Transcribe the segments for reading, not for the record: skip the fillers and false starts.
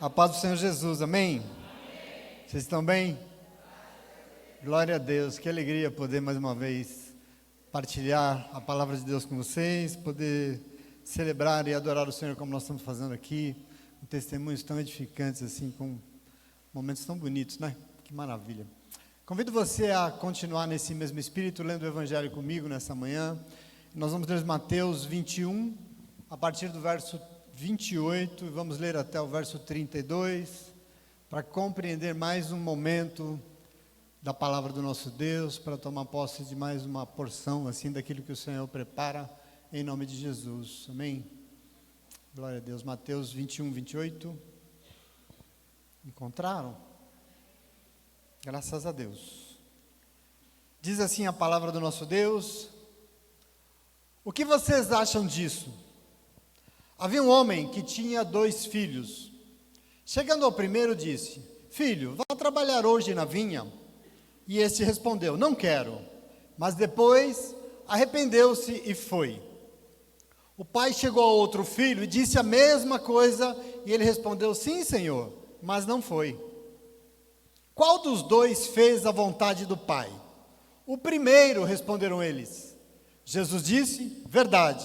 A paz do Senhor Jesus, amém? Vocês estão bem? Glória a Deus, que alegria poder mais uma vez partilhar a palavra de Deus com vocês, poder celebrar e adorar o Senhor como nós estamos fazendo aqui, com testemunhos tão edificantes assim, com momentos tão bonitos, né? Que maravilha. Convido você a continuar nesse mesmo espírito, lendo o Evangelho comigo nessa manhã. Nós vamos ler Mateus 21, a partir do verso 28, e vamos ler até o verso 32, para compreender mais um momento da palavra do nosso Deus, para tomar posse de mais uma porção, assim, daquilo que o Senhor prepara, em nome de Jesus, amém? Glória a Deus. Mateus 21, 28, encontraram? Graças a Deus. Diz assim a palavra do nosso Deus: o que vocês acham disso? Havia um homem que tinha 2 filhos. Chegando ao primeiro, disse: filho, vá trabalhar hoje na vinha. E este respondeu: não quero. Mas depois arrependeu-se e foi. O pai chegou ao outro filho e disse a mesma coisa, e ele respondeu: sim, senhor, mas não foi. Qual dos 2 fez a vontade do pai? O primeiro, responderam eles. Jesus disse: verdade,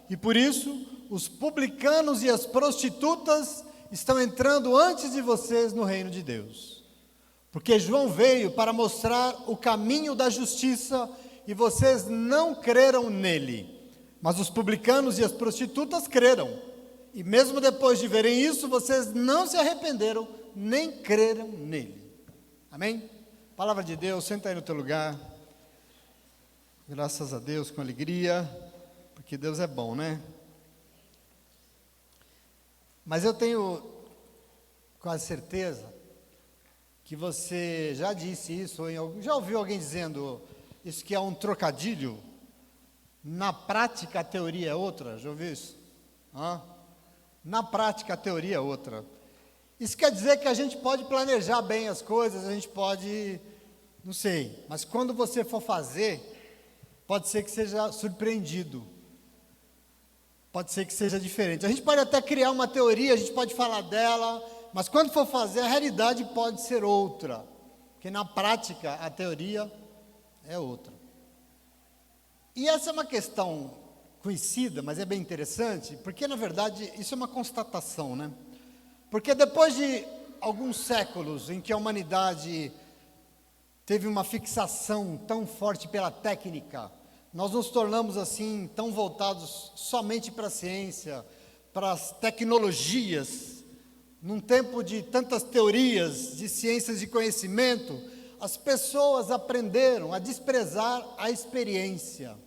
e por isso os publicanos e as prostitutas estão entrando antes de vocês no reino de Deus. Porque João veio para mostrar o caminho da justiça e vocês não creram nele. Mas os publicanos e as prostitutas creram. E mesmo depois de verem isso, vocês não se arrependeram, nem creram nele. Amém? Palavra de Deus, senta aí no teu lugar. Graças a Deus, com alegria, porque Deus é bom, né? Mas eu tenho quase certeza que você já disse isso, ou já ouviu alguém dizendo isso, que é um trocadilho. Na prática a teoria é outra, já ouviu isso? Na prática a teoria é outra. Isso quer dizer que a gente pode planejar bem as coisas, a gente pode, não sei, mas quando você for fazer, pode ser que seja surpreendido. Pode ser que seja diferente. A gente pode até criar uma teoria, a gente pode falar dela, mas quando for fazer, a realidade pode ser outra. Porque na prática, a teoria é outra. E essa é uma questão conhecida, mas é bem interessante, porque na verdade isso é uma constatação, né? Porque depois de alguns séculos em que a humanidade teve uma fixação tão forte pela técnica, nós nos tornamos assim, tão voltados somente para a ciência, para as tecnologias. Num tempo de tantas teorias, de ciências de conhecimento, as pessoas aprenderam a desprezar a experiência.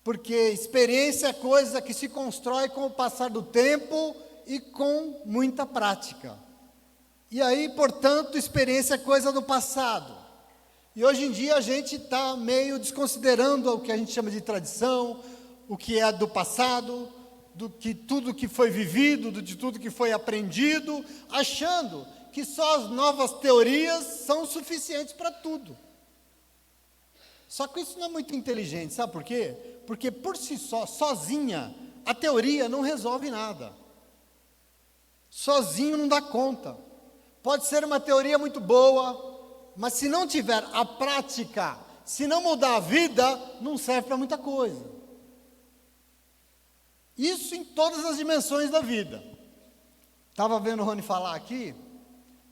Porque experiência é coisa que se constrói com o passar do tempo e com muita prática. E aí, portanto, experiência é coisa do passado. E hoje em dia a gente está meio desconsiderando o que a gente chama de tradição, o que é do passado, tudo que foi vivido, de tudo que foi aprendido, achando que só as novas teorias são suficientes para tudo. Só que isso não é muito inteligente, sabe por quê? Porque por si só, sozinha, a teoria não resolve nada. Sozinho não dá conta. Pode ser uma teoria muito boa, mas se não tiver a prática, se não mudar a vida, não serve para muita coisa. Isso em todas as dimensões da vida. Estava vendo o Rony falar aqui,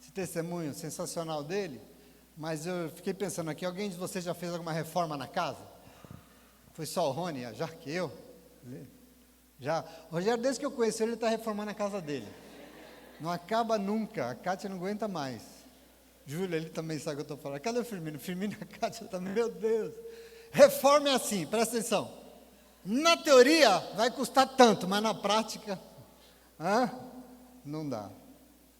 esse testemunho sensacional dele, mas eu fiquei pensando aqui, alguém de vocês já fez alguma reforma na casa? Foi só o Rony, já que eu? Já. O Rogério, desde que eu conheci ele, está reformando a casa dele. Não acaba nunca, a Kátia não aguenta mais. Júlia, ele também sabe o que eu estou falando. Cadê o Firmino? O Firmino e a Kátia também, meu Deus. Reforma é assim, presta atenção. Na teoria vai custar tanto, mas na prática, não dá.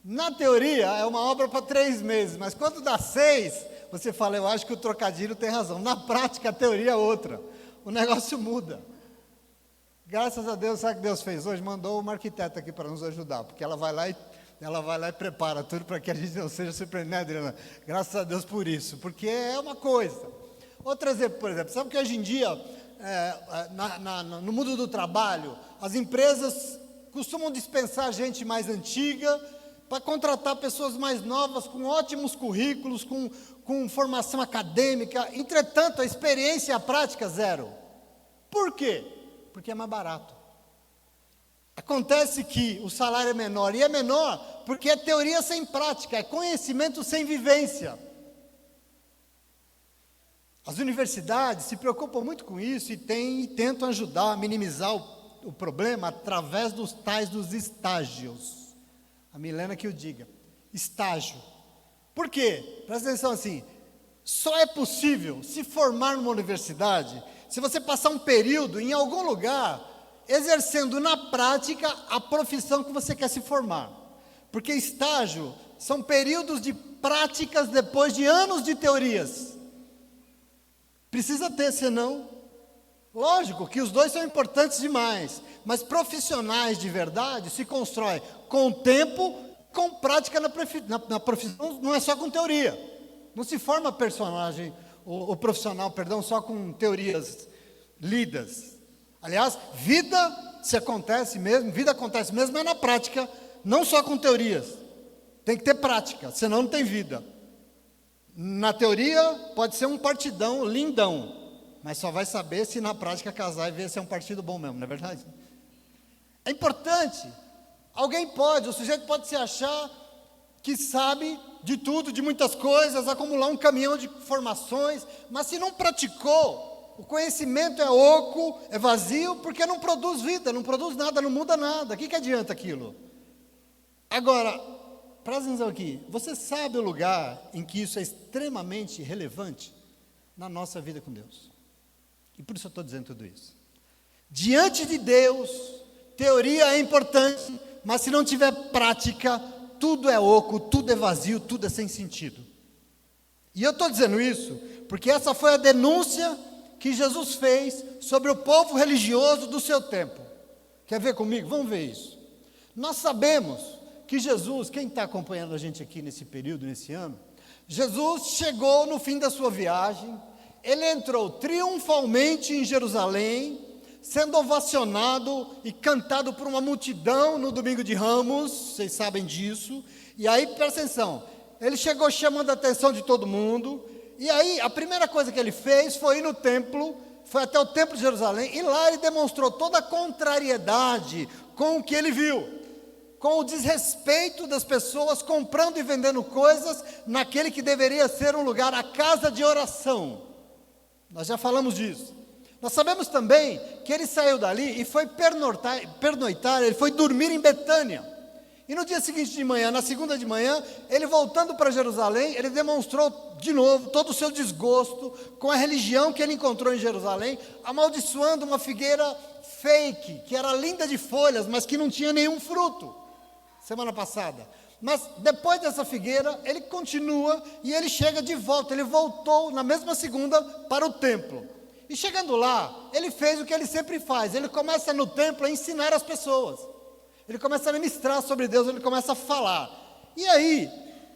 Na teoria é uma obra para 3 meses, mas quando dá 6, você fala, eu acho que o trocadilho tem razão. Na prática a teoria é outra. O negócio muda. Graças a Deus, sabe o que Deus fez hoje? Mandou uma arquiteta aqui para nos ajudar, porque ela vai lá e prepara tudo para que a gente não seja surpreendido, né, Adriana? Graças a Deus por isso, porque é uma coisa. Outro exemplo, por exemplo, sabe que hoje em dia, no mundo do trabalho, as empresas costumam dispensar gente mais antiga para contratar pessoas mais novas, com ótimos currículos, com formação acadêmica. Entretanto, a experiência e a prática, zero. Por quê? Porque é mais barato. Acontece que o salário é menor, e é menor porque é teoria sem prática, é conhecimento sem vivência. As universidades se preocupam muito com isso e tentam ajudar a minimizar o problema através dos estágios. A Milena que o diga, estágio. Por quê? Presta atenção assim, só é possível se formar numa universidade se você passar um período em algum lugar exercendo na prática a profissão que você quer se formar. Porque estágio são períodos de práticas depois de anos de teorias. Precisa ter, senão... Lógico que os dois são importantes demais, mas profissionais de verdade se constroem com o tempo, com prática na profissão, não é só com teoria. Não se forma o profissional, só com teorias lidas. Aliás, vida acontece mesmo é na prática, não só com teorias. Tem que ter prática, senão não tem vida. Na teoria pode ser um partidão lindão, mas só vai saber se na prática casar e ver se é um partido bom mesmo, não é verdade? É importante. O sujeito pode se achar que sabe de tudo, de muitas coisas, acumular um caminhão de informações, mas se não praticou, o conhecimento é oco, é vazio, porque não produz vida, não produz nada, não muda nada. O que adianta aquilo? Agora, presta atenção aqui, você sabe o lugar em que isso é extremamente relevante na nossa vida com Deus? E por isso eu estou dizendo tudo isso. Diante de Deus, teoria é importante, mas se não tiver prática, tudo é oco, tudo é vazio, tudo é sem sentido. E eu estou dizendo isso porque essa foi a denúncia que Jesus fez sobre o povo religioso do seu tempo. Quer ver comigo? Vamos ver isso. Nós sabemos que Jesus, quem está acompanhando a gente aqui nesse período, nesse ano, Jesus chegou no fim da sua viagem, ele entrou triunfalmente em Jerusalém, sendo ovacionado e cantado por uma multidão no domingo de Ramos, vocês sabem disso, e aí, presta atenção, ele chegou chamando a atenção de todo mundo, e aí a primeira coisa que ele fez foi ir no templo, foi até o templo de Jerusalém, e lá ele demonstrou toda a contrariedade com o que ele viu, com o desrespeito das pessoas comprando e vendendo coisas naquele que deveria ser um lugar, a casa de oração. Nós já falamos disso. Nós sabemos também que ele saiu dali e foi pernoitar, ele foi dormir em Betânia. E no dia seguinte de manhã, na segunda de manhã, ele voltando para Jerusalém, ele demonstrou de novo todo o seu desgosto com a religião que ele encontrou em Jerusalém, amaldiçoando uma figueira fake, que era linda de folhas, mas que não tinha nenhum fruto, semana passada. Mas depois dessa figueira, ele continua e ele chega de volta, ele voltou na mesma segunda para o templo. E chegando lá, ele fez o que ele sempre faz, ele começa no templo a ensinar as pessoas. Ele começa a ministrar sobre Deus, ele começa a falar. E aí,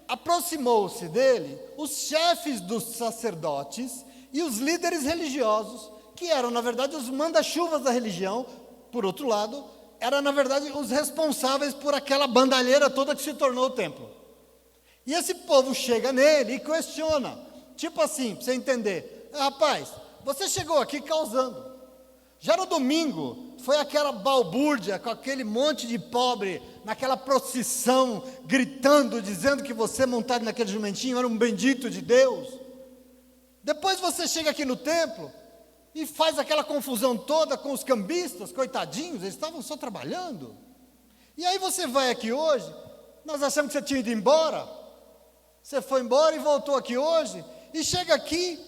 aproximou-se dele os chefes dos sacerdotes e os líderes religiosos, que eram, na verdade, os manda-chuvas da religião, por outro lado, eram, na verdade, os responsáveis por aquela bandalheira toda que se tornou o templo. E esse povo chega nele e questiona, tipo assim, para você entender, rapaz, você chegou aqui causando. Já no domingo, foi aquela balbúrdia com aquele monte de pobre, naquela procissão, gritando, dizendo que você montado naquele jumentinho era um bendito de Deus. Depois você chega aqui no templo e faz aquela confusão toda com os cambistas, coitadinhos, eles estavam só trabalhando. E aí você vai aqui hoje, nós achamos que você tinha ido embora, você foi embora e voltou aqui hoje, e chega aqui,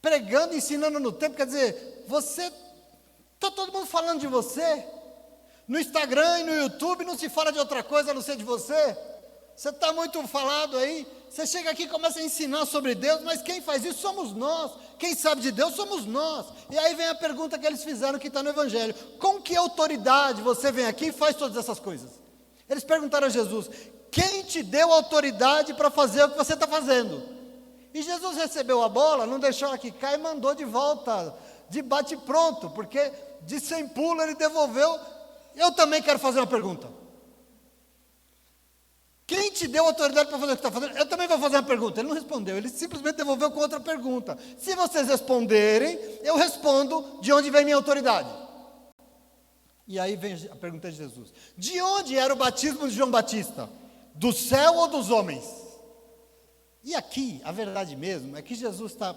pregando, ensinando no templo, quer dizer, você, está todo mundo falando de você, no Instagram e no YouTube não se fala de outra coisa a não ser de você, você está muito falado aí, você chega aqui e começa a ensinar sobre Deus, mas quem faz isso somos nós, quem sabe de Deus somos nós. E aí vem a pergunta que eles fizeram que está no Evangelho, com que autoridade você vem aqui e faz todas essas coisas? Eles perguntaram a Jesus, quem te deu autoridade para fazer o que você está fazendo? E Jesus recebeu a bola, não deixou ela quicar e mandou de volta, de bate pronto, porque de sem pulo ele devolveu. Eu também quero fazer uma pergunta. te deu autoridade para fazer o que está fazendo? Eu também vou fazer uma pergunta. Ele não respondeu, ele simplesmente devolveu com outra pergunta. Se vocês responderem, eu respondo de onde vem minha autoridade. E aí vem a pergunta de Jesus: de onde era o batismo de João Batista? Do céu ou dos homens? E aqui, a verdade mesmo, é que Jesus está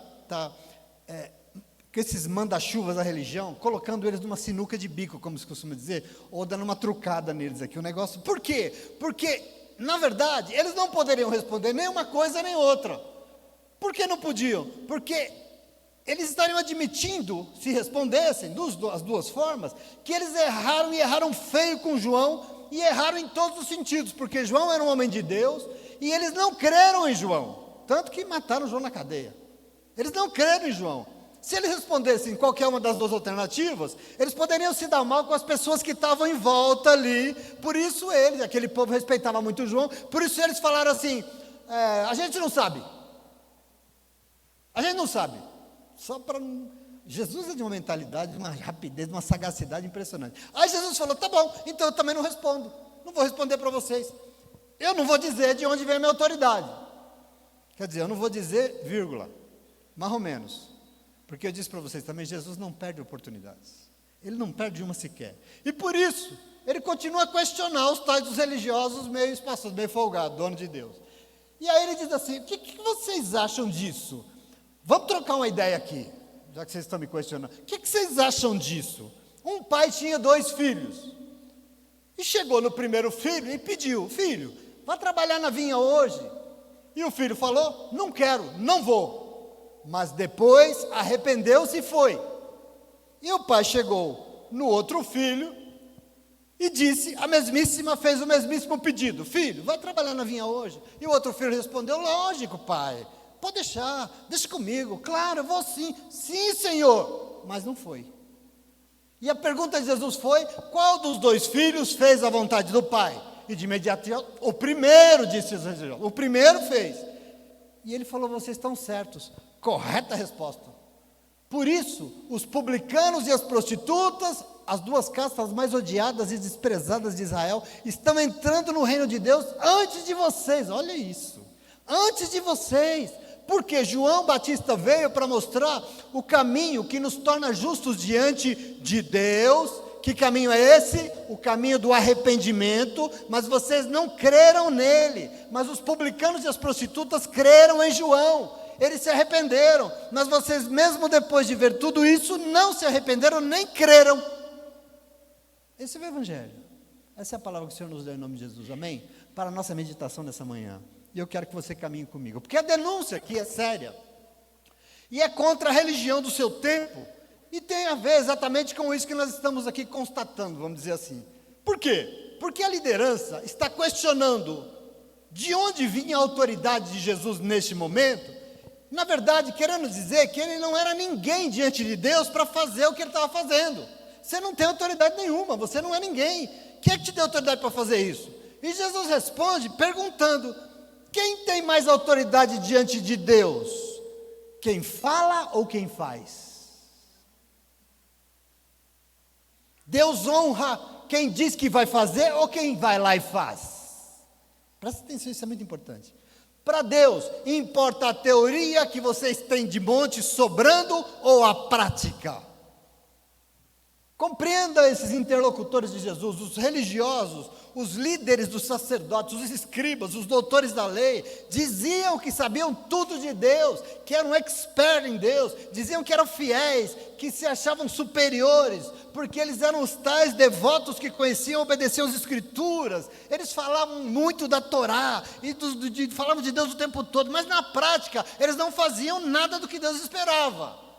com esses manda-chuvas da religião, colocando eles numa sinuca de bico, como se costuma dizer, ou dando uma trucada neles aqui, o negócio. Por quê? Porque, na verdade, eles não poderiam responder nem uma coisa nem outra. Por que não podiam? Porque eles estariam admitindo, se respondessem as duas formas, que eles erraram e erraram feio com João, e erraram em todos os sentidos, porque João era um homem de Deus, e eles não creram em João, tanto que mataram João na cadeia. Eles não creram em João. Se eles respondessem qualquer uma das duas alternativas, eles poderiam se dar mal com as pessoas que estavam em volta ali. Por isso eles, aquele povo respeitava muito João, por isso eles falaram assim: a gente não sabe. A gente não sabe. Só para... Jesus é de uma mentalidade, de uma rapidez, de uma sagacidade impressionante. Aí Jesus falou: tá bom, então eu também não respondo. Não vou responder para vocês. Eu não vou dizer de onde vem a minha autoridade. Quer dizer, eu não vou dizer, vírgula, mais ou menos. Porque eu disse para vocês também, Jesus não perde oportunidades. Ele não perde uma sequer. E por isso, ele continua a questionar os tais dos religiosos meio espaçosos, meio folgados, dono de Deus. E aí ele diz assim: o que vocês acham disso? Vamos trocar uma ideia aqui, já que vocês estão me questionando. O que vocês acham disso? Um pai tinha 2 filhos. E chegou no primeiro filho e pediu: filho, vá trabalhar na vinha hoje. E o filho falou: não quero, não vou. Mas depois arrependeu-se e foi. E o pai chegou no outro filho e fez o mesmíssimo pedido: filho, vai trabalhar na vinha hoje. E o outro filho respondeu: lógico, pai, pode deixa comigo, claro, eu vou sim. Sim, Senhor. Mas não foi. E a pergunta de Jesus foi: qual dos 2 filhos fez a vontade do pai? E de imediato, o primeiro, disse Jesus, o primeiro fez. E ele falou: vocês estão certos. Correta resposta. Por isso, os publicanos e as prostitutas, as 2 castas mais odiadas e desprezadas de Israel, estão entrando no reino de Deus antes de vocês. Olha isso. Antes de vocês. Porque João Batista veio para mostrar o caminho que nos torna justos diante de Deus. Que caminho é esse? O caminho do arrependimento. Mas vocês não creram nele. Mas os publicanos e as prostitutas creram em João. Eles se arrependeram, mas vocês, mesmo depois de ver tudo isso, não se arrependeram nem creram. Esse é o Evangelho. Essa é a palavra que o Senhor nos deu em nome de Jesus, amém? Para a nossa meditação nessa manhã. E eu quero que você caminhe comigo, porque a denúncia aqui é séria. E é contra a religião do seu tempo, e tem a ver exatamente com isso que nós estamos aqui constatando, vamos dizer assim. Por quê? Porque a liderança está questionando de onde vinha a autoridade de Jesus neste momento. Na verdade, querendo dizer que ele não era ninguém diante de Deus para fazer o que ele estava fazendo. Você não tem autoridade nenhuma, você não é ninguém. Quem é que te deu autoridade para fazer isso? E Jesus responde perguntando: quem tem mais autoridade diante de Deus? Quem fala ou quem faz? Deus honra quem diz que vai fazer ou quem vai lá e faz? Presta atenção, isso é muito importante. Para Deus, importa a teoria que vocês têm de monte sobrando ou a prática? Compreenda esses interlocutores de Jesus, os religiosos, os líderes dos sacerdotes, os escribas, os doutores da lei, diziam que sabiam tudo de Deus, que eram expert em Deus, diziam que eram fiéis, que se achavam superiores, porque eles eram os tais devotos que conheciam e obedeciam as Escrituras. Eles falavam muito da Torá, e falavam de Deus o tempo todo, mas na prática, eles não faziam nada do que Deus esperava.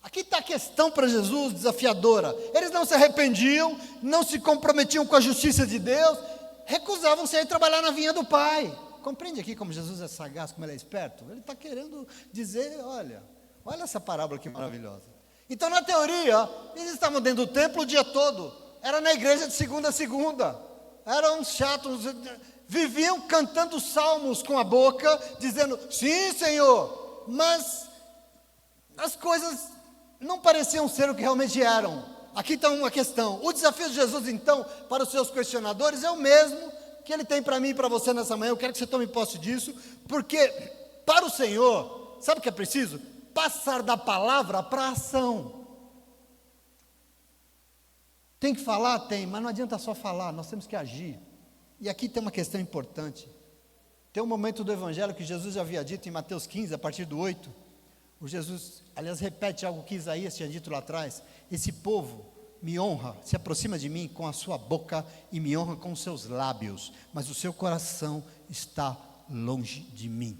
Aqui está a questão para Jesus, desafiadora. Eles não se arrependiam, não se comprometiam com a justiça de Deus, recusavam-se a ir trabalhar na vinha do Pai. Compreende aqui como Jesus é sagaz, como ele é esperto? Ele está querendo dizer, olha essa parábola que maravilhosa. Então, na teoria, eles estavam dentro do templo o dia todo, era na igreja de segunda a segunda, eram chatos, viviam cantando salmos com a boca, dizendo, sim, Senhor, mas as coisas não pareciam ser o que realmente eram. Aqui está uma questão. O desafio de Jesus, então, para os seus questionadores é o mesmo que Ele tem para mim e para você nessa manhã. Eu quero que você tome posse disso, porque para o Senhor, sabe o que é preciso? Passar da palavra para a ação. Tem que falar? Tem, mas não adianta só falar, nós temos que agir. E aqui tem uma questão importante. Tem um momento do Evangelho que Jesus já havia dito em Mateus 15, a partir do 8. O Jesus, aliás, repete algo que Isaías tinha dito lá atrás. Esse povo me honra, se aproxima de mim com a sua boca e me honra com os seus lábios, mas o seu coração está longe de mim.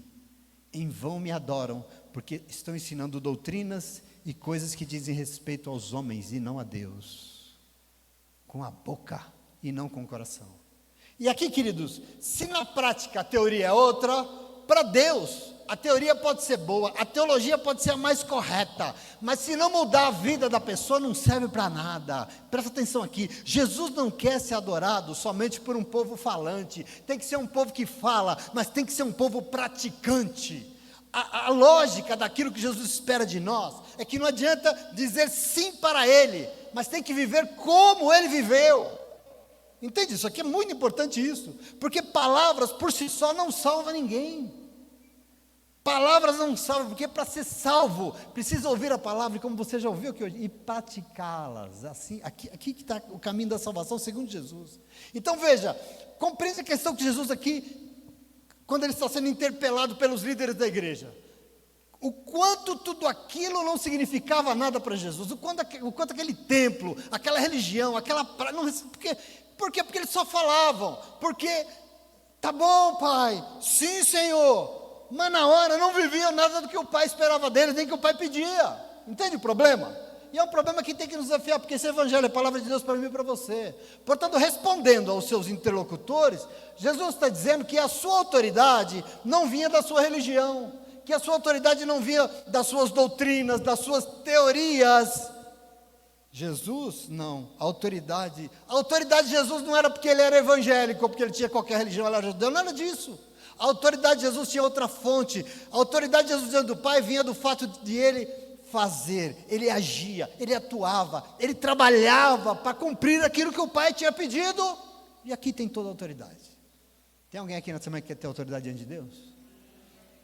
Em vão me adoram, porque estão ensinando doutrinas e coisas que dizem respeito aos homens e não a Deus. Com a boca e não com o coração. E aqui, queridos, se na prática a teoria é outra, para Deus a teoria pode ser boa, a teologia pode ser a mais correta, mas se não mudar a vida da pessoa, não serve para nada. Presta atenção aqui, Jesus não quer ser adorado somente por um povo falante, tem que ser um povo que fala, mas tem que ser um povo praticante. A lógica daquilo que Jesus espera de nós é que não adianta dizer sim para Ele, mas tem que viver como Ele viveu. Entende? Isso aqui é muito importante isso, porque palavras por si só não salvam ninguém. Palavras não salvam, porque para ser salvo precisa ouvir a palavra, e como você já ouviu aqui hoje, e praticá-las. Assim, aqui que está o caminho da salvação segundo Jesus. Então veja, compreende a questão que Jesus aqui, quando ele está sendo interpelado pelos líderes da igreja, o quanto tudo aquilo não significava nada para Jesus, o quanto aquele templo, aquela religião, aquela praia, por quê? Porque eles só falavam, porque, tá bom pai, sim Senhor, mas na hora não viviam nada do que o pai esperava deles, nem que o pai pedia. Entende o problema? E é um problema que tem que nos desafiar, porque esse evangelho é a palavra de Deus para mim e para você. Portanto, respondendo aos seus interlocutores, Jesus está dizendo que a sua autoridade não vinha da sua religião, que a sua autoridade não vinha das suas doutrinas, das suas teorias. Jesus, não, a autoridade de Jesus não era porque ele era evangélico, ou porque ele tinha qualquer religião, ele era judeu, não era disso. A autoridade de Jesus tinha outra fonte. A autoridade de Jesus diante do Pai vinha do fato de ele fazer, ele agia, ele atuava, ele trabalhava para cumprir aquilo que o Pai tinha pedido. E aqui tem toda a autoridade. Tem alguém aqui nessa semana que quer ter autoridade diante de Deus?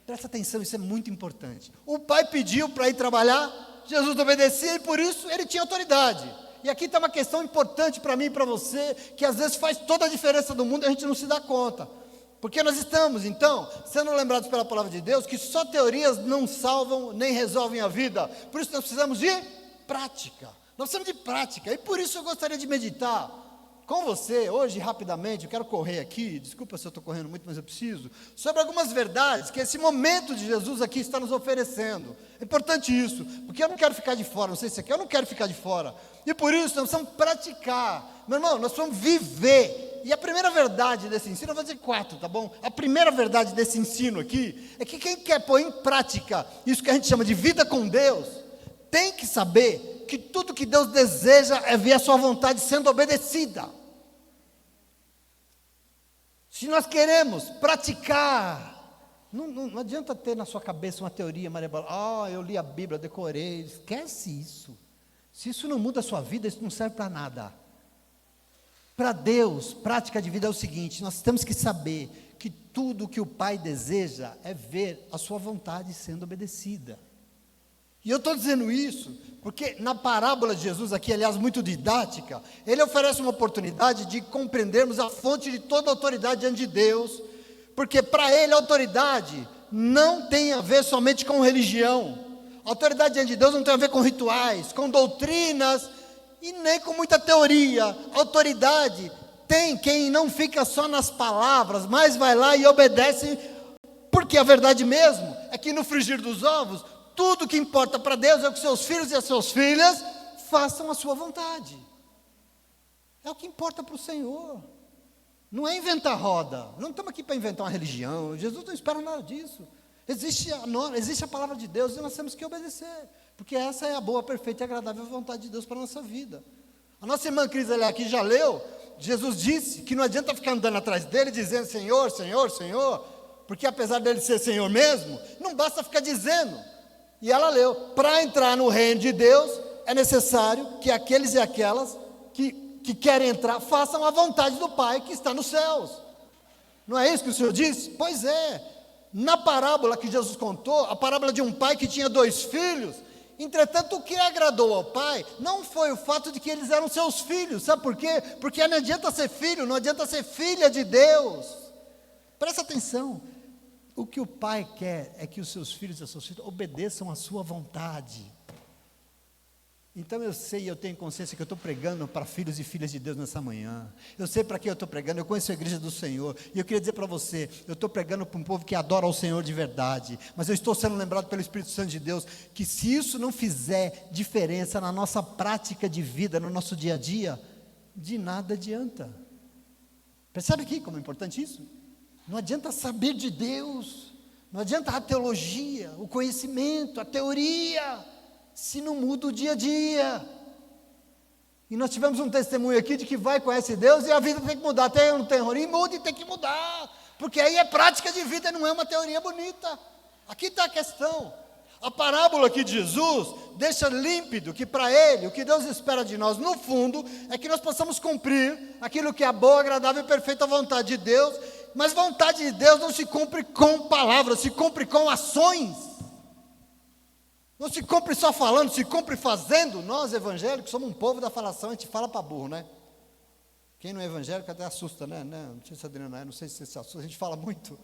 Presta atenção, isso é muito importante. O Pai pediu para ir trabalhar, Jesus obedecia e por isso ele tinha autoridade. E aqui está uma questão importante para mim e para você, que às vezes faz toda a diferença do mundo e a gente não se dá conta. Porque nós estamos, então, sendo lembrados pela palavra de Deus, que só teorias não salvam nem resolvem a vida. Por isso nós precisamos de prática. Nós precisamos de prática. E por isso eu gostaria de meditar com você, hoje, rapidamente, eu quero correr aqui, desculpa se eu estou correndo muito, mas eu preciso, sobre algumas verdades que esse momento de Jesus aqui está nos oferecendo. É importante isso, porque eu não quero ficar de fora, não sei se você quer, eu não quero ficar de fora. E por isso nós precisamos praticar. Meu irmão, nós precisamos viver. E a primeira verdade desse ensino, eu vou dizer 4, tá bom? A primeira verdade desse ensino aqui, é que quem quer pôr em prática isso que a gente chama de vida com Deus, tem que saber que tudo que Deus deseja é ver a sua vontade sendo obedecida. Se nós queremos praticar, não adianta ter na sua cabeça uma teoria, eu li a Bíblia, decorei, esquece isso. Se isso não muda a sua vida, isso não serve para nada. Para Deus, prática de vida é o seguinte, nós temos que saber que tudo o que o Pai deseja é ver a sua vontade sendo obedecida. E eu estou dizendo isso porque na parábola de Jesus aqui, aliás, muito didática, ele oferece uma oportunidade de compreendermos a fonte de toda a autoridade diante de Deus, porque para ele a autoridade não tem a ver somente com religião. A autoridade diante de Deus não tem a ver com rituais, com doutrinas e nem com muita teoria. A autoridade tem quem não fica só nas palavras, mas vai lá e obedece, porque a verdade mesmo é que no frigir dos ovos, tudo que importa para Deus é que seus filhos e as suas filhas façam a sua vontade. É o que importa para o Senhor. Não é inventar roda. Não estamos aqui para inventar uma religião. Jesus não espera nada disso. Existe a palavra de Deus e nós temos que obedecer. Porque essa é a boa, perfeita e agradável vontade de Deus para a nossa vida. A nossa irmã Cris aqui já leu. Jesus disse que não adianta ficar andando atrás dele dizendo Senhor, Senhor, Senhor. Porque apesar dele ser Senhor mesmo, não basta ficar dizendo. E ela leu, para entrar no reino de Deus, é necessário que aqueles e aquelas que querem entrar, façam a vontade do Pai que está nos céus. Não é isso que o Senhor disse? Pois é. Na parábola que Jesus contou, a parábola de um pai que tinha 2 filhos, entretanto, o que agradou ao pai não foi o fato de que eles eram seus filhos. Sabe por quê? Porque não adianta ser filho, não adianta ser filha de Deus. Presta atenção. O que o pai quer é que os seus filhos e as suas filhas obedeçam à sua vontade. Então eu sei, eu tenho consciência que eu estou pregando para filhos e filhas de Deus nessa manhã. Eu sei para quem eu estou pregando, eu conheço a igreja do Senhor. E eu queria dizer para você, eu estou pregando para um povo que adora ao Senhor de verdade. Mas eu estou sendo lembrado pelo Espírito Santo de Deus, que se isso não fizer diferença na nossa prática de vida, no nosso dia a dia, de nada adianta. Percebe aqui como é importante isso? Não adianta saber de Deus, não adianta a teologia, o conhecimento, a teoria, se não muda o dia a dia. E nós tivemos um testemunho aqui de que vai, conhece Deus e a vida tem que mudar, tem um terrorismo, muda e tem que mudar, porque aí é prática de vida, não é uma teoria bonita. Aqui está a questão. A parábola aqui de Jesus deixa límpido que para Ele, o que Deus espera de nós, no fundo, é que nós possamos cumprir aquilo que é a boa, agradável e perfeita vontade de Deus. Mas vontade de Deus não se cumpre com palavras, se cumpre com ações. Não se cumpre só falando, se cumpre fazendo. Nós evangélicos somos um povo da falação, a gente fala para burro, né? Quem não é evangélico até assusta, né? Não sei se Adriana é, não sei se se assusta, a gente fala muito.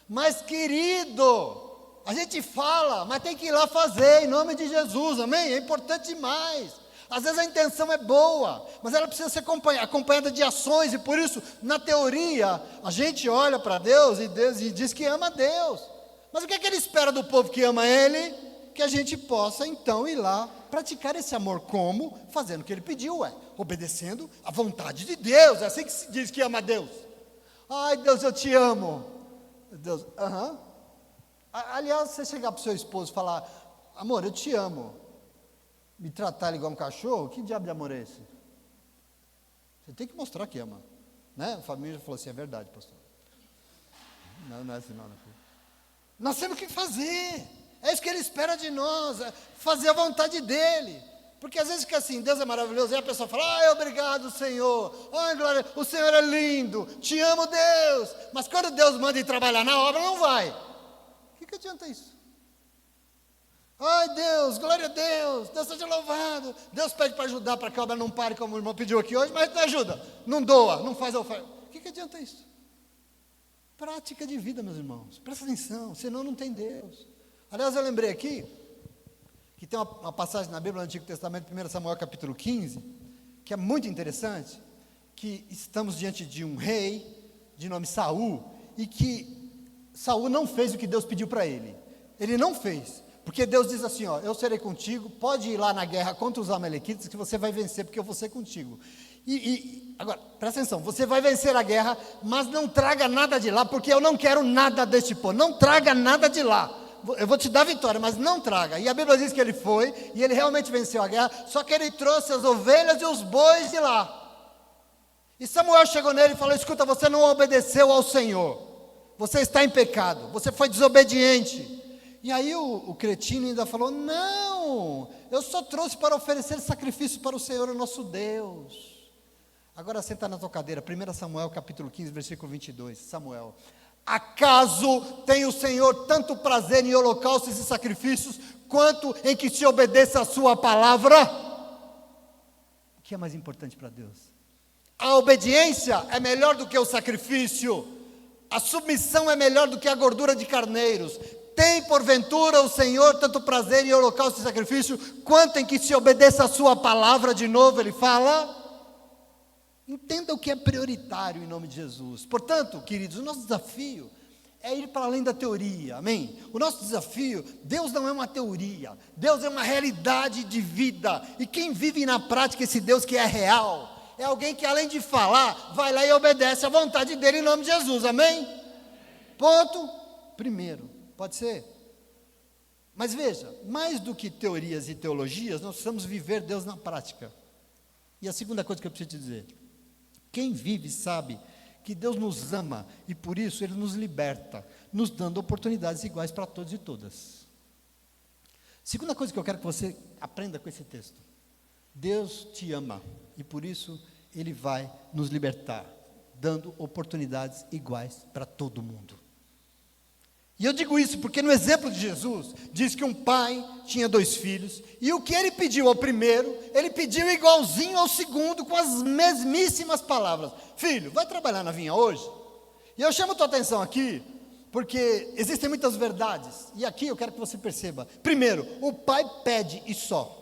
Mas querido, a gente fala, mas tem que ir lá fazer, em nome de Jesus, amém? É importante demais. Às vezes a intenção é boa, mas ela precisa ser acompanhada de ações, e por isso, na teoria, a gente olha para Deus e diz que ama Deus. Mas o que é que Ele espera do povo que ama Ele? Que a gente possa, então, ir lá, praticar esse amor como? Fazendo o que Ele pediu, obedecendo à vontade de Deus. É assim que se diz que ama Deus. Ai, Deus, eu te amo. Deus, aham. Aliás, você chegar para o seu esposo e falar, amor, eu te amo, me tratar ele igual um cachorro, que diabo de amor é esse? Você tem que mostrar que ama, né? A família falou assim, é verdade, pastor. Não é assim não, nós temos que fazer, é isso que Ele espera de nós, fazer a vontade dEle, porque às vezes fica assim, Deus é maravilhoso, e a pessoa fala, ai, obrigado Senhor, ai, glória, o Senhor é lindo, te amo Deus, mas quando Deus manda ir trabalhar na obra, não vai. O que adianta isso? Ai Deus, glória a Deus, Deus seja louvado. Deus pede para ajudar, para que a obra não pare, como o irmão pediu aqui hoje, mas não ajuda, não doa, não faz a oferta. O que adianta isso? Prática de vida, meus irmãos, presta atenção, senão não tem Deus. Aliás, eu lembrei aqui, que tem uma passagem na Bíblia, no Antigo Testamento, 1 Samuel capítulo 15, que é muito interessante, que estamos diante de um rei, de nome Saul, e que Saul não fez o que Deus pediu para ele. Ele não fez, porque Deus diz assim, ó, eu serei contigo, pode ir lá na guerra contra os amalequitas, que você vai vencer, porque eu vou ser contigo. Agora, presta atenção, você vai vencer a guerra, mas não traga nada de lá, porque eu não quero nada deste povo, não traga nada de lá. Eu vou te dar vitória, mas não traga. E a Bíblia diz que ele foi, e ele realmente venceu a guerra, só que ele trouxe as ovelhas e os bois de lá. E Samuel chegou nele e falou, escuta, você não obedeceu ao Senhor, você está em pecado, você foi desobediente. E aí o cretino ainda falou, não, eu só trouxe para oferecer sacrifício para o Senhor, o nosso Deus. Agora senta na tua cadeira, 1 Samuel capítulo 15, versículo 22, Samuel. Acaso tem o Senhor tanto prazer em holocaustos e sacrifícios, quanto em que se obedeça a sua palavra? O que é mais importante para Deus? A obediência é melhor do que o sacrifício, a submissão é melhor do que a gordura de carneiros. Tem porventura o Senhor tanto prazer em holocausto e sacrifício, quanto em que se obedeça a sua palavra? De novo ele fala. Entenda o que é prioritário em nome de Jesus. Portanto, queridos, o nosso desafio é ir para além da teoria, amém? O nosso desafio, Deus não é uma teoria, Deus é uma realidade de vida, e quem vive na prática esse Deus que é real, é alguém que além de falar, vai lá e obedece à vontade dele em nome de Jesus, amém? Ponto primeiro, pode ser? Mas veja, mais do que teorias e teologias, nós precisamos viver Deus na prática. E a segunda coisa que eu preciso te dizer, quem vive sabe que Deus nos ama e por isso Ele nos liberta, nos dando oportunidades iguais para todos e todas. Segunda coisa que eu quero que você aprenda com esse texto, Deus te ama e por isso Ele vai nos libertar. dando oportunidades iguais para todo mundo. E eu digo isso porque no exemplo de Jesus, diz que um pai tinha 2 filhos, e o que ele pediu ao primeiro, ele pediu igualzinho ao segundo, com as mesmíssimas palavras: filho, vai trabalhar na vinha hoje? E eu chamo a tua atenção aqui, porque existem muitas verdades, e aqui eu quero que você perceba. Primeiro, o pai pede e só.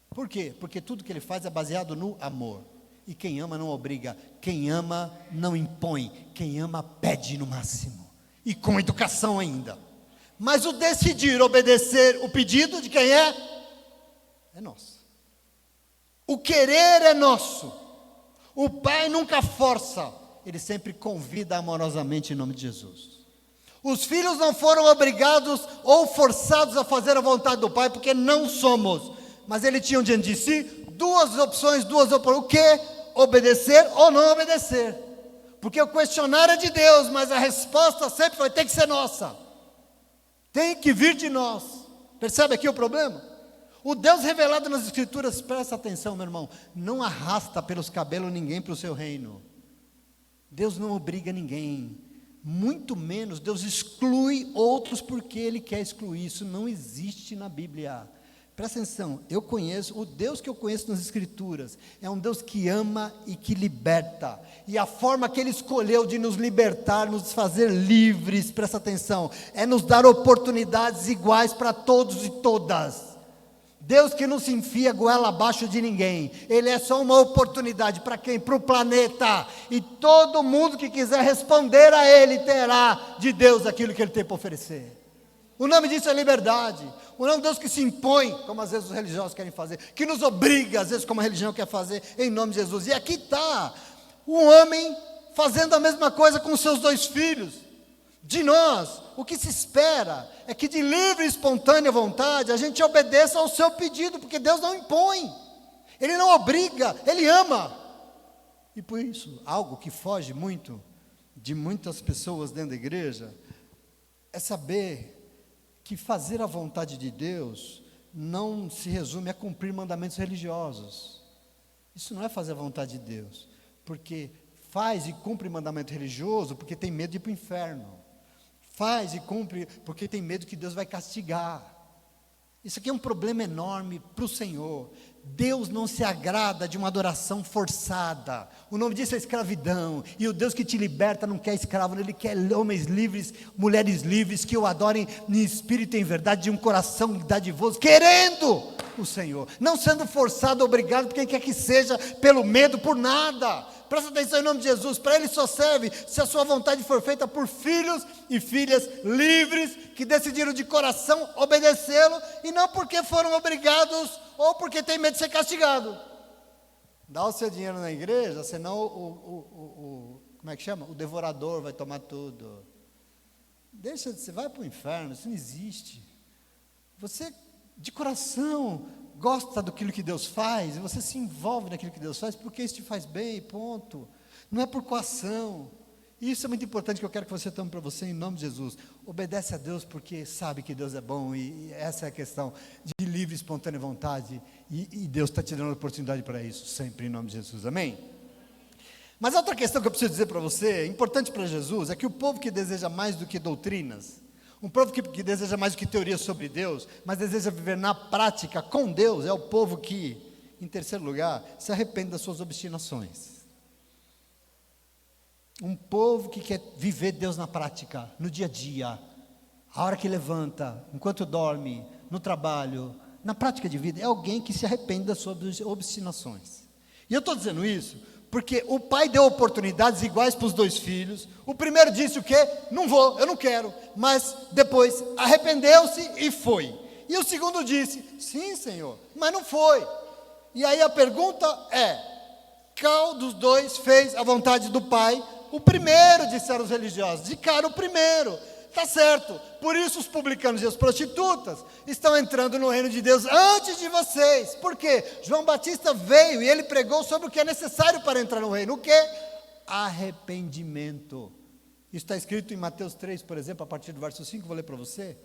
Por quê? Porque tudo que ele faz é baseado no amor, e quem ama não obriga, quem ama não impõe, quem ama pede no máximo, e com educação ainda. Mas o decidir obedecer o pedido de quem é? É nosso. O querer é nosso. O pai nunca força, ele sempre convida amorosamente em nome de Jesus. Os filhos não foram obrigados ou forçados a fazer a vontade do pai, porque não somos. Mas ele tinha diante de si 2 opções, o que? Obedecer ou não obedecer. Porque o questionário é de Deus, mas a resposta sempre vai ter que ser nossa. Tem que vir de nós. Percebe aqui o problema? O Deus revelado nas Escrituras, presta atenção, meu irmão, não arrasta pelos cabelos ninguém para o seu reino. Deus não obriga ninguém. Muito menos Deus exclui outros porque Ele quer excluir. Isso não existe na Bíblia. Presta atenção, o Deus que eu conheço nas Escrituras, é um Deus que ama e que liberta, e a forma que Ele escolheu de nos libertar, nos fazer livres, presta atenção, é nos dar oportunidades iguais para todos e todas. Deus que não se enfia goela abaixo de ninguém, Ele é só uma oportunidade para quem? Para o planeta, e todo mundo que quiser responder a Ele, terá de Deus aquilo que Ele tem para oferecer. O nome disso é liberdade. O nome de Deus que se impõe, como às vezes os religiosos querem fazer, que nos obriga, às vezes como a religião quer fazer, em nome de Jesus. E aqui está, um homem fazendo a mesma coisa com seus 2 filhos. De nós, o que se espera é que de livre e espontânea vontade, a gente obedeça ao seu pedido, porque Deus não impõe, Ele não obriga, Ele ama. E por isso, algo que foge muito de muitas pessoas dentro da igreja, é saber que fazer a vontade de Deus não se resume a cumprir mandamentos religiosos. Isso não é fazer a vontade de Deus, porque faz e cumpre mandamento religioso porque tem medo de ir para o inferno, faz e cumpre porque tem medo que Deus vai castigar. Isso aqui é um problema enorme para o Senhor. Deus não se agrada de uma adoração forçada. O nome disso é escravidão. E o Deus que te liberta não quer escravo, Ele quer homens livres, mulheres livres, que o adorem em espírito e em verdade, de um coração dadivoso, querendo o Senhor, não sendo forçado, obrigado por quem quer que seja, pelo medo, por nada. Presta atenção em nome de Jesus. Para Ele só serve se a sua vontade for feita por filhos e filhas livres, que decidiram de coração obedecê-lo, e não porque foram obrigados ou porque tem medo de ser castigado. Dá o seu dinheiro na igreja, senão como é que chama? O devorador vai tomar tudo. Deixa de ser, vai para o inferno, isso não existe. Você, de coração, gosta daquilo que Deus faz, e você se envolve naquilo que Deus faz, porque isso te faz bem, ponto. Não é por coação. Isso é muito importante, que eu quero que você tome para você, em nome de Jesus. Obedece a Deus porque sabe que Deus é bom, e essa é a questão de livre e espontânea vontade, e Deus está te dando oportunidade para isso, sempre em nome de Jesus, amém? Mas a outra questão que eu preciso dizer para você, importante para Jesus, é que o povo que deseja mais do que doutrinas, um povo que deseja mais do que teorias sobre Deus, mas deseja viver na prática com Deus, é o povo que, em terceiro lugar, se arrepende das suas obstinações. Um povo que quer viver Deus na prática, no dia a dia, a hora que levanta, enquanto dorme, no trabalho, na prática de vida, é alguém que se arrepende das suas obstinações. E eu estou dizendo isso porque o pai deu oportunidades iguais para os 2 filhos. O primeiro disse o quê? Não vou, eu não quero. Mas depois arrependeu-se e foi. E o segundo disse, sim, Senhor, mas não foi. E aí a pergunta é, qual dos 2 fez a vontade do pai? O primeiro, disseram os religiosos. De cara, o primeiro. Está certo. Por isso os publicanos e as prostitutas estão entrando no reino de Deus antes de vocês. Por quê? João Batista veio e ele pregou sobre o que é necessário para entrar no reino. O quê? Arrependimento. Isso está escrito em Mateus 3, por exemplo, a partir do verso 5, vou ler para você.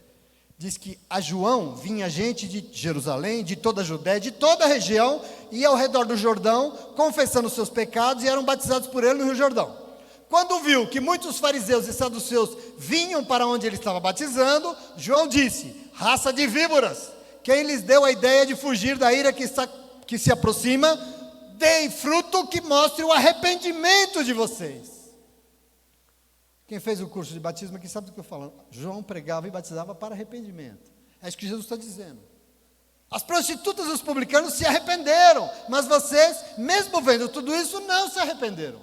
diz que a João vinha gente de Jerusalém, de toda a Judéia, de toda a região, e ao redor do Jordão, confessando os seus pecados, e eram batizados por ele no Rio Jordão. Quando viu que muitos fariseus e saduceus vinham para onde ele estava batizando, João disse: raça de víboras, quem lhes deu a ideia de fugir da ira que se aproxima, deem fruto que mostre o arrependimento de vocês. Quem fez o curso de batismo aqui sabe do que eu falo. João pregava e batizava para arrependimento. É isso que Jesus está dizendo. As prostitutas e os publicanos se arrependeram, mas vocês, mesmo vendo tudo isso, não se arrependeram.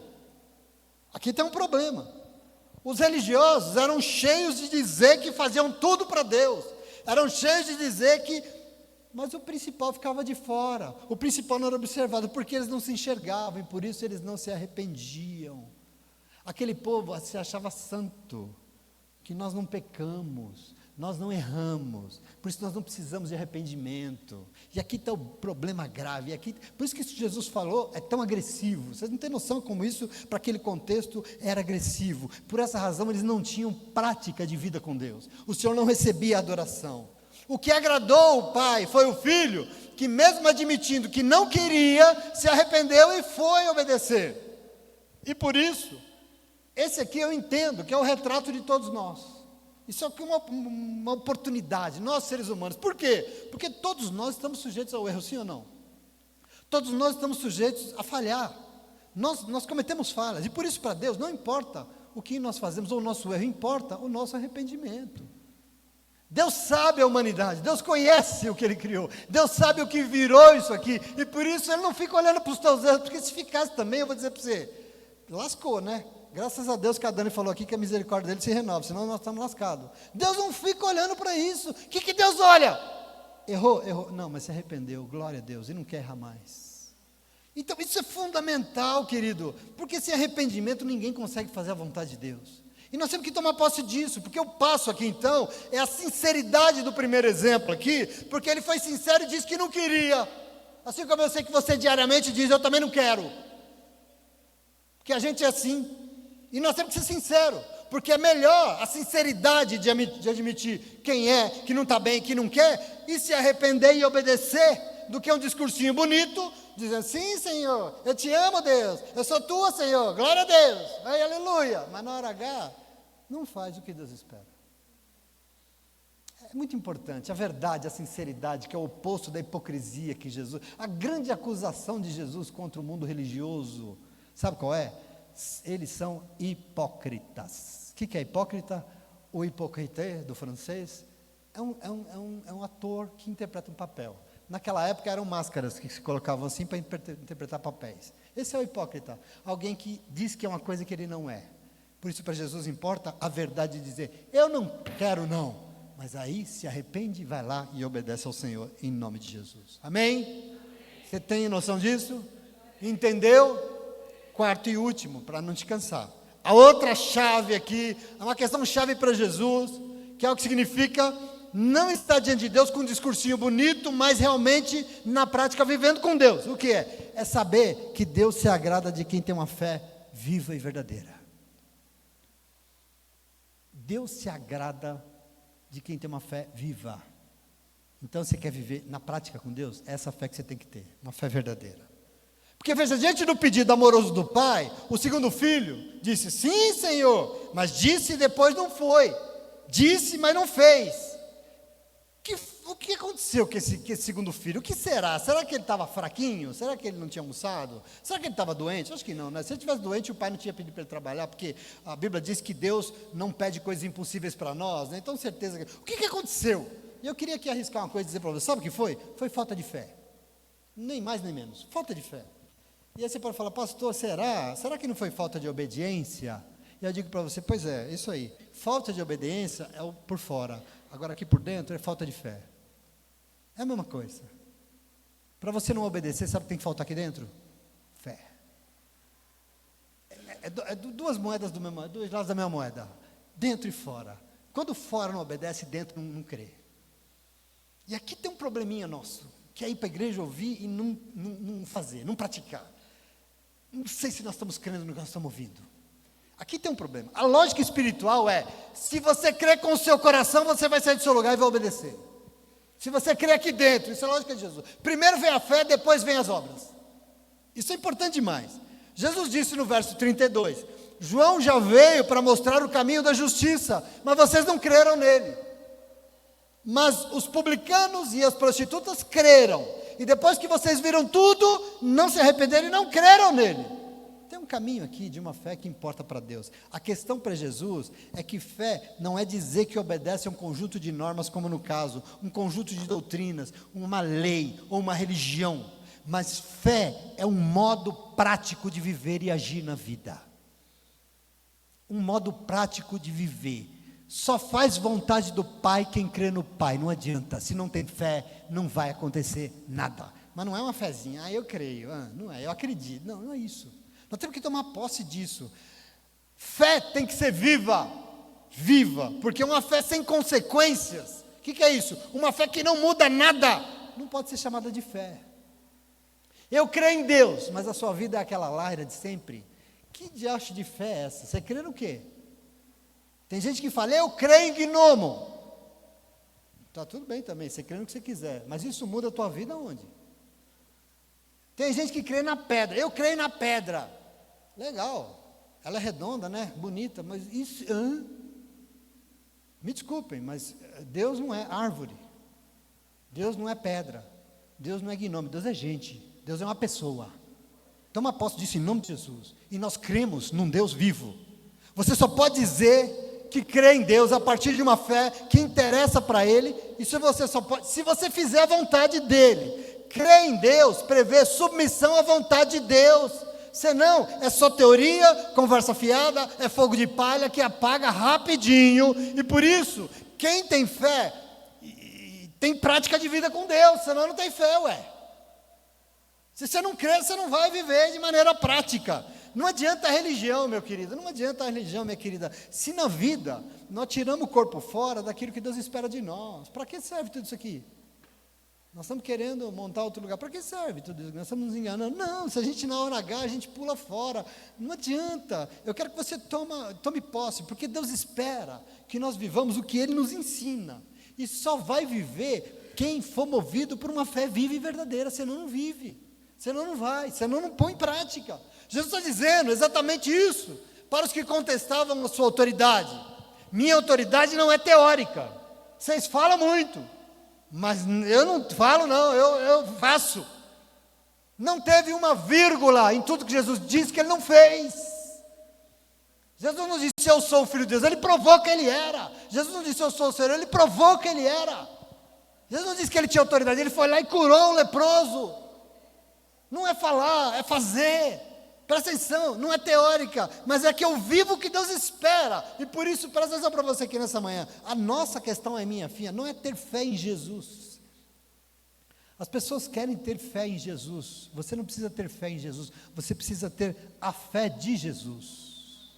Aqui tem um problema. Os religiosos eram cheios de dizer que faziam tudo para Deus. Eram cheios de dizer que... Mas o principal ficava de fora. O principal não era observado, porque eles não se enxergavam, e por isso eles não se arrependiam. Aquele povo se achava santo, que nós não pecamos, nós não erramos, por isso nós não precisamos de arrependimento. E aqui está o problema grave, por isso que isso que Jesus falou é tão agressivo. Vocês não têm noção como isso, para aquele contexto, era agressivo. Por essa razão, eles não tinham prática de vida com Deus. O Senhor não recebia adoração. O que agradou o Pai foi o Filho, que mesmo admitindo que não queria, se arrependeu e foi obedecer. E por isso, esse aqui eu entendo que é o retrato de todos nós. Isso aqui é uma oportunidade, nós seres humanos. Por quê? Porque todos nós estamos sujeitos ao erro, sim ou não? Todos nós estamos sujeitos a falhar. Nós cometemos falhas, e por isso para Deus não importa o que nós fazemos ou o nosso erro, importa o nosso arrependimento. Deus sabe a humanidade, Deus conhece o que Ele criou, Deus sabe o que virou isso aqui, e por isso Ele não fica olhando para os teus erros, porque se ficasse também, eu vou dizer para você, lascou, né? Graças a Deus que a Dani falou aqui que a misericórdia dele se renova, senão nós estamos lascados. Deus não fica olhando para isso. O que Deus olha? Errou, não, mas se arrependeu, glória a Deus, e não quer errar mais. Então isso é fundamental, querido, porque sem arrependimento ninguém consegue fazer a vontade de Deus. E nós temos que tomar posse disso, porque o passo aqui então, é a sinceridade do primeiro exemplo aqui, porque ele foi sincero e disse que não queria. Assim como eu sei que você diariamente diz, eu também não quero. Porque a gente é assim. E nós temos que ser sinceros, porque é melhor a sinceridade de admitir quem é, que não está bem, que não quer, e se arrepender e obedecer, do que um discursinho bonito, dizendo, sim Senhor, eu te amo Deus, eu sou tua Senhor, glória a Deus, ai, aleluia, mas na hora H, não faz o que Deus espera. É muito importante, a verdade, a sinceridade, que é o oposto da hipocrisia que Jesus, a grande acusação de Jesus contra o mundo religioso, sabe qual é? Eles são hipócritas. O que é hipócrita? O hipocrite, do francês, é um ator que interpreta um papel. Naquela época eram máscaras que se colocavam assim para interpretar papéis. Esse é o hipócrita, alguém que diz que é uma coisa que ele não é. Por isso para Jesus importa a verdade de dizer, eu não quero não, mas aí se arrepende, vai lá e obedece ao Senhor em nome de Jesus. Amém? Você tem noção disso? Entendeu? Quarto e último, para não te cansar. A outra chave aqui, é uma questão chave para Jesus, que é o que significa não estar diante de Deus com um discursinho bonito, mas realmente na prática vivendo com Deus. O que é? É saber que Deus se agrada de quem tem uma fé viva e verdadeira. Deus se agrada de quem tem uma fé viva. Então você quer viver na prática com Deus? É essa fé que você tem que ter, uma fé verdadeira. Porque veja, diante do pedido amoroso do pai, o segundo filho disse, sim Senhor, mas disse e depois não foi. Disse, mas não fez. O que aconteceu com esse segundo filho? O que será? Será que ele estava fraquinho? Será que ele não tinha almoçado? Será que ele estava doente? Acho que não, né? Se ele estivesse doente, o pai não tinha pedido para ele trabalhar, porque a Bíblia diz que Deus não pede coisas impossíveis para nós, né? Então certeza que... O que aconteceu? E eu queria aqui arriscar uma coisa e dizer para você, sabe o que foi? Foi falta de fé. Nem mais nem menos, falta de fé. E aí você pode falar, pastor, será que não foi falta de obediência? E eu digo para você, pois é, isso aí. Falta de obediência é o por fora. Agora aqui por dentro é falta de fé. É a mesma coisa. Para você não obedecer, sabe o que tem que faltar aqui dentro? Fé. É duas moedas dois lados da mesma moeda. Dentro e fora. Quando fora não obedece, dentro não crê. E aqui tem um probleminha nosso, que é ir para a igreja ouvir e não fazer, não praticar. Não sei se nós estamos crendo no que nós estamos ouvindo. Aqui tem um problema. A lógica espiritual é: se você crê com o seu coração, você vai sair do seu lugar e vai obedecer. Se você crê aqui dentro, isso é a lógica de Jesus. Primeiro vem a fé, depois vem as obras. Isso é importante demais. Jesus disse no verso 32, João já veio para mostrar o caminho da justiça, mas vocês não creram nele. Mas os publicanos e as prostitutas creram. E depois que vocês viram tudo, não se arrependeram e não creram nele. Tem um caminho aqui de uma fé que importa para Deus. A questão para Jesus é que fé não é dizer que obedece a um conjunto de normas, como no caso, um conjunto de doutrinas, uma lei ou uma religião. Mas fé é um modo prático de viver e agir na vida. Um modo prático de viver. Só faz vontade do Pai quem crê no Pai. Não adianta. Se não tem fé, não vai acontecer nada. Mas não é uma fezinha. Eu creio. Não é, eu acredito. Não, não é isso. Nós temos que tomar posse disso. Fé tem que ser viva. Viva. Porque uma fé sem consequências. O que é isso? Uma fé que não muda nada. Não pode ser chamada de fé. Eu creio em Deus, mas a sua vida é aquela laira de sempre. Que diacho de fé é essa? Você crê no quê? Tem gente que fala, eu creio em gnomo. Está tudo bem também, você crê no que você quiser. Mas isso muda a tua vida onde? Tem gente que crê na pedra. Eu creio na pedra. Legal. Ela é redonda, né? Bonita. Mas isso... Me desculpem, mas Deus não é árvore. Deus não é pedra. Deus não é gnomo. Deus é gente. Deus é uma pessoa. Toma posse disso em nome de Jesus. E nós cremos num Deus vivo. Você só pode dizer que crê em Deus a partir de uma fé que interessa para Ele. E se você fizer a vontade dEle. Crer em Deus prevê submissão à vontade de Deus. Senão é só teoria, conversa fiada, é fogo de palha que apaga rapidinho. E por isso, quem tem fé tem prática de vida com Deus. Senão não tem fé, ué. Se você não crer, você não vai viver de maneira prática. Não adianta a religião, meu querido. Não adianta a religião, minha querida. Se na vida nós tiramos o corpo fora daquilo que Deus espera de nós, para que serve tudo isso aqui? Nós estamos querendo montar outro lugar. Para que serve tudo isso? Nós estamos nos enganando. Não, se a gente na hora H, a gente pula fora. Não adianta. Eu quero que você tome posse, porque Deus espera que nós vivamos o que Ele nos ensina. E só vai viver quem for movido por uma fé viva e verdadeira, senão não vive. Senão não vai, senão não põe em prática. Jesus está dizendo exatamente isso para os que contestavam a sua autoridade. Minha autoridade não é teórica. Vocês falam muito, mas eu não falo não, eu faço. Não teve uma vírgula em tudo que Jesus disse que Ele não fez. Jesus não disse eu sou o Filho de Deus, Ele provou que Ele era. Jesus não disse eu sou o Senhor, Ele provou que Ele era. Jesus não disse que Ele tinha autoridade, Ele foi lá e curou o leproso. Não é falar, é fazer. Presta atenção, não é teórica, mas é que eu vivo o que Deus espera. E por isso, presta atenção para você aqui nessa manhã. A nossa questão é, minha filha, não é ter fé em Jesus. As pessoas querem ter fé em Jesus. Você não precisa ter fé em Jesus, você precisa ter a fé de Jesus.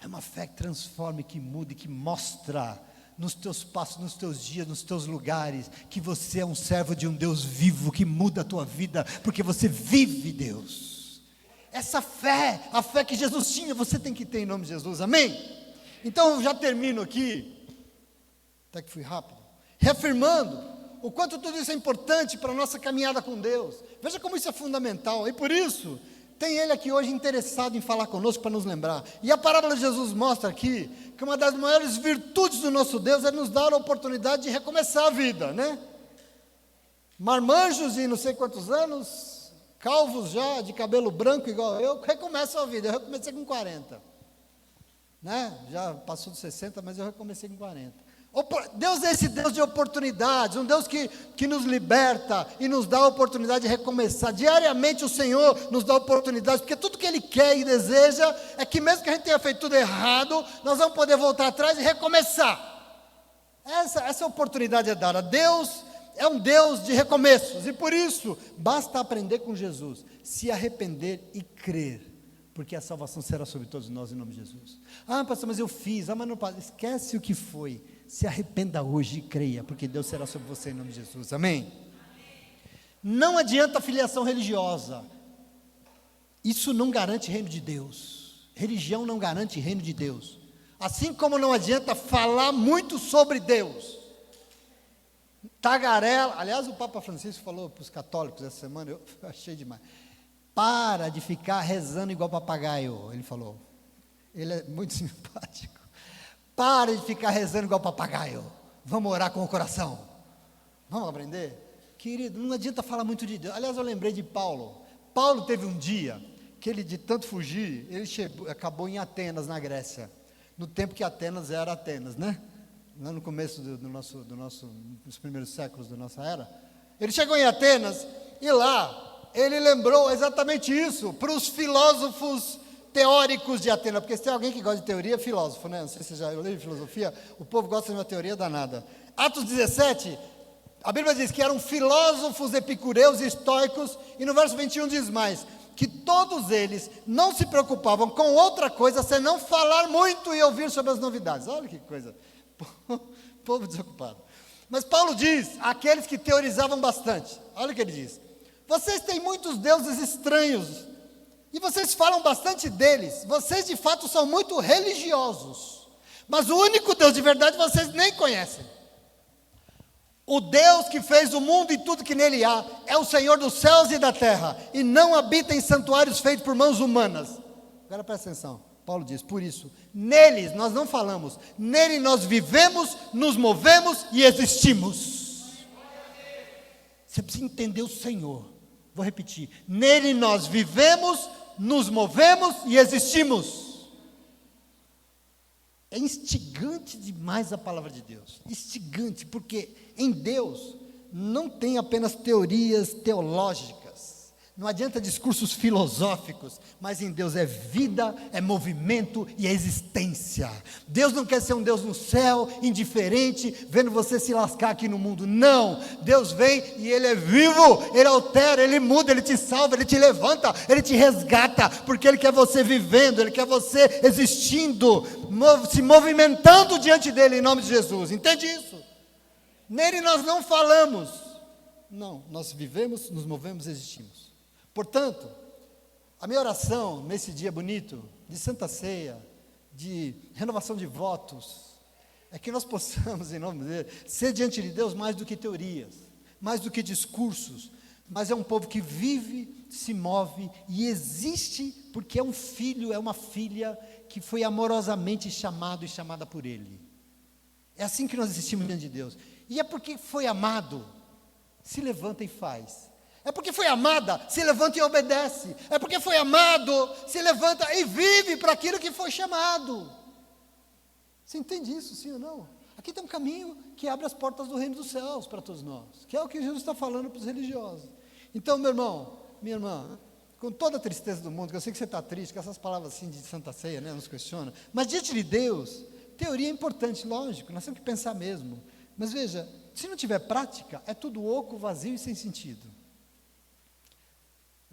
É uma fé que transforma, que muda e que mostra nos teus passos, nos teus dias, nos teus lugares, que você é um servo de um Deus vivo, que muda a tua vida, porque você vive Deus. Essa fé, a fé que Jesus tinha, você tem que ter em nome de Jesus, amém? Então eu já termino aqui, até que fui rápido, reafirmando o quanto tudo isso é importante para a nossa caminhada com Deus. Veja como isso é fundamental, e por isso, tem Ele aqui hoje interessado em falar conosco para nos lembrar. E a parábola de Jesus mostra aqui que uma das maiores virtudes do nosso Deus é nos dar a oportunidade de recomeçar a vida, né? Marmanjos e não sei quantos anos, calvos já, de cabelo branco igual eu, recomeçam a vida. Eu recomecei com 40, né? Já passou dos 60, mas eu recomecei com 40. Deus é esse Deus de oportunidades, um Deus que nos liberta e nos dá a oportunidade de recomeçar. Diariamente o Senhor nos dá oportunidades, porque tudo que Ele quer e deseja é que mesmo que a gente tenha feito tudo errado, nós vamos poder voltar atrás e recomeçar. Essa oportunidade é dada. Deus é um Deus de recomeços, e por isso, basta aprender com Jesus, se arrepender e crer, porque a salvação será sobre todos nós em nome de Jesus. Pastor, mas eu fiz, mas não, esquece o que foi. Se arrependa hoje e creia, porque Deus será sobre você em nome de Jesus, amém? Não adianta a filiação religiosa, isso não garante reino de Deus. Religião não garante reino de Deus. Assim como não adianta falar muito sobre Deus. Tagarela, aliás, o Papa Francisco falou para os católicos essa semana, eu achei demais. Para de ficar rezando igual papagaio, ele falou. Ele é muito simpático. Para de ficar rezando igual papagaio. Vamos orar com o coração. Vamos aprender? Querido, não adianta falar muito de Deus. Aliás, eu lembrei de Paulo. Paulo teve um dia que ele, de tanto fugir, ele acabou em Atenas, na Grécia. No tempo que Atenas era Atenas, né? Lá no começo dos primeiros séculos da nossa era. Ele chegou em Atenas e lá ele lembrou exatamente isso para os filósofos teóricos de Atenas, porque se tem alguém que gosta de teoria, é filósofo, né? Não sei se você já leu filosofia, o povo gosta de uma teoria danada. Atos 17, a Bíblia diz que eram filósofos epicureus e estoicos, e no verso 21 diz mais, que todos eles não se preocupavam com outra coisa, senão falar muito e ouvir sobre as novidades. Olha que coisa, povo desocupado. Mas Paulo diz, aqueles que teorizavam bastante, olha o que ele diz, vocês têm muitos deuses estranhos, e vocês falam bastante deles, vocês de fato são muito religiosos, mas o único Deus de verdade vocês nem conhecem. O Deus que fez o mundo e tudo que nele há, é o Senhor dos céus e da terra, e não habita em santuários feitos por mãos humanas. Agora presta atenção, Paulo diz, por isso, neles nós não falamos, nele nós vivemos, nos movemos e existimos. Você precisa entender o Senhor, vou repetir, nele nós vivemos, nos movemos e existimos. É instigante demais a palavra de Deus, instigante, porque em Deus não tem apenas teorias teológicas, não adianta discursos filosóficos, mas em Deus é vida, é movimento e é existência. Deus não quer ser um Deus no céu, indiferente, vendo você se lascar aqui no mundo, não, Deus vem e Ele é vivo, Ele altera, Ele muda, Ele te salva, Ele te levanta, Ele te resgata, porque Ele quer você vivendo, Ele quer você existindo, se movimentando diante dEle, em nome de Jesus, entende isso? Nele nós não falamos, não, nós vivemos, nos movemos e existimos. Portanto, a minha oração nesse dia bonito, de Santa Ceia, de renovação de votos, é que nós possamos, em nome dele, ser diante de Deus mais do que teorias, mais do que discursos, mas é um povo que vive, se move e existe, porque é um filho, é uma filha, que foi amorosamente chamado e chamada por Ele. É assim que nós existimos diante de Deus, e é porque foi amado, se levanta e faz. É porque foi amada, se levanta e obedece. É porque foi amado, se levanta e vive para aquilo que foi chamado. Você entende isso, sim ou não? Aqui tem um caminho que abre as portas do reino dos céus para todos nós, que é o que Jesus está falando para os religiosos. Então, meu irmão, minha irmã, com toda a tristeza do mundo, que eu sei que você está triste, com essas palavras assim de Santa Ceia, né, nos questiona, mas diante de Deus, teoria é importante, lógico, nós temos que pensar mesmo. Mas veja, se não tiver prática, é tudo oco, vazio e sem sentido.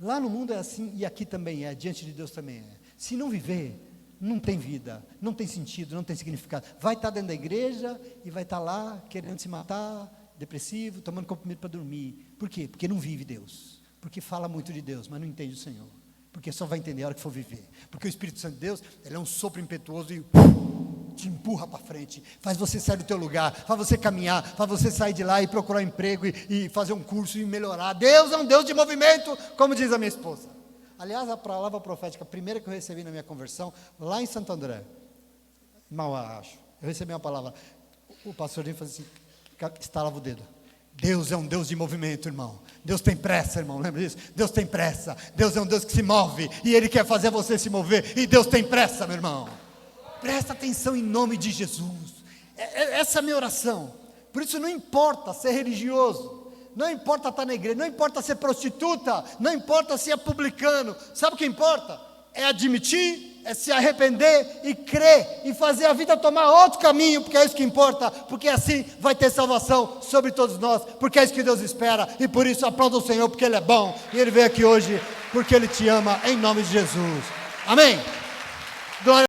Lá no mundo é assim, e aqui também é, diante de Deus também é. Se não viver, não tem vida, não tem sentido, não tem significado. Vai estar dentro da igreja e vai estar lá querendo se matar, depressivo, tomando comprimido para dormir. Por quê? Porque não vive Deus. Porque fala muito de Deus, mas não entende o Senhor. Porque só vai entender a hora que for viver. Porque o Espírito Santo de Deus, ele é um sopro impetuoso e te empurra para frente, faz você sair do teu lugar, faz você caminhar, faz você sair de lá e procurar um emprego e fazer um curso e melhorar. Deus é um Deus de movimento, como diz a minha esposa. Aliás, a palavra profética, a primeira que eu recebi na minha conversão, lá em Santo André, Mauá, acho, eu recebi uma palavra, o pastorinho falou assim, estalava o dedo. Deus é um Deus de movimento, irmão. Deus tem pressa, irmão, lembra disso? Deus tem pressa, Deus é um Deus que se move, e Ele quer fazer você se mover, e Deus tem pressa, meu irmão. Presta atenção em nome de Jesus. Essa é a minha oração. Por isso não importa ser religioso, não importa estar na igreja, não importa ser prostituta, não importa ser publicano. Sabe o que importa? É admitir, é se arrepender e crer e fazer a vida tomar outro caminho, porque é isso que importa, porque assim vai ter salvação sobre todos nós, porque é isso que Deus espera, e por isso aplauda o Senhor, porque Ele é bom, e Ele veio aqui hoje porque Ele te ama, em nome de Jesus. Amém? Glória